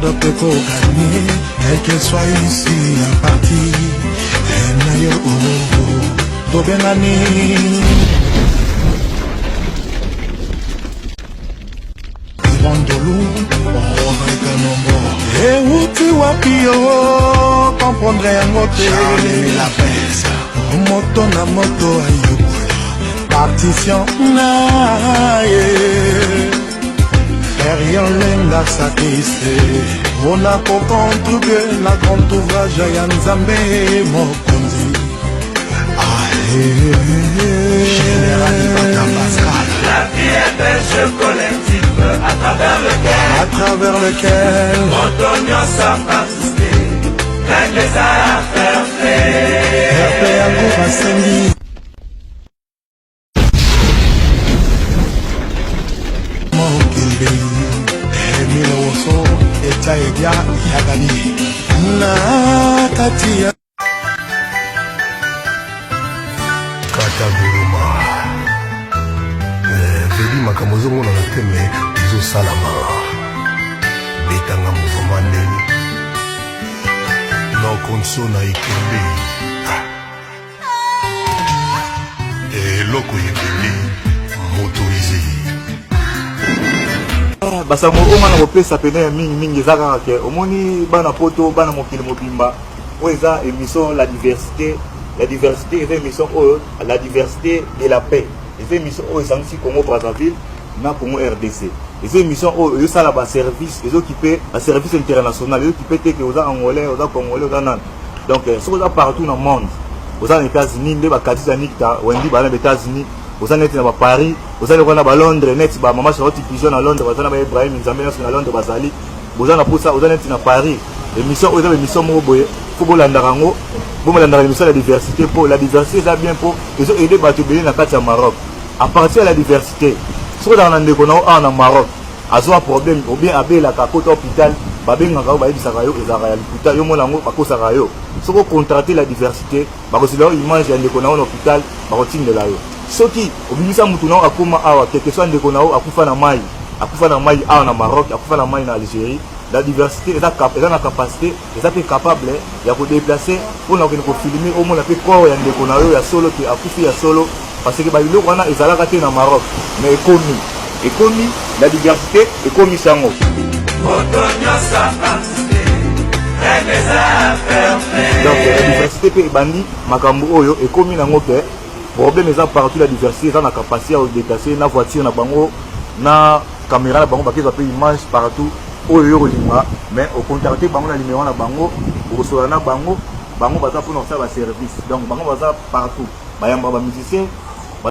peut gagner, quel qu'elle soit ici à partir. Nayo Tobengani. Rondolou, on va canombo. Et où tu vas pio, comprendrais un moté. La peste, moto na moto ayukola. Partition naye. Derrière l'enga sacriste, on a pour contribuer la grande ouvrage à Yanzambe Mokonzi. Général Pascal. La vie est belle, jeu collectif à travers lequel Antonio s'en participer. Règle les affaires faits. RP Agoura Sengi. Miloso eta ebia yagani na katia kata guruma vedi makamozo mona na teme izo salama betanga mouvement ndeni no konso na ikembe loko yebeli motorisé basango omana kopesa pene mingi eza kaka ke omoni bana poto bana mokili mobimba oyo eza émission la diversité eza émission oyo la diversité de la paix eza émission oyo esangisi Congo Brazzaville na Congo RDC eza émission oyo ezosala baservice ezokipe baservice international ezokipe te ke oza angolais oza congolais oza nani donc soki oza partout na monde oza na États-Unis nde bakatisa nikta wendi bana na États-Unis oza neti na Paris oza leko na Londres neti ba mama Charlotte Pigeon na Londres baza na ba Ibrahim Nzambe na Londres bazali boza na posa oza neti na Paris émission oyo eza émission moko boye faut bolanda rango bomolanda émission la diversité pour la diversité eza bien pour ezo aider bato bele na kati ya Maroc à partir de la diversité soki ozala na ndeko na o na Maroc azwa problème ou bien abelaka kota hôpital babengaka yo bayebisaka yo ezalaka ya lopital yo mona yango bakosaka yo soki ocontracte la diversité bakosila yo image ya ndeko na o na hôpital bakotindela yo soki obimisa mutu na akoma awa quelque soit ndeko na o akufa na mai awa na Maroc akufa na mai na Algérie la diversité eza na capacité eza pe capable ya ko déplacer pona ko filmer au mona pe corps ya ndeko na yo ya solo te akufi ya solo parce que ba biloko wana ezalaka te na Maroc mais ekomi la diversité ekomi sango donc la diversité pe ebandi makambo oyo ekomi nango ke problème eza partout la diversité eza na capacité à déplacer na voiture na bango na caméra na bango bakezwa pe image partout oyo yo kolinga mais au contacter bango na numéro na bango okosola na bango baza mpona kosala baservice donc bango baza partout bayamba bamusicien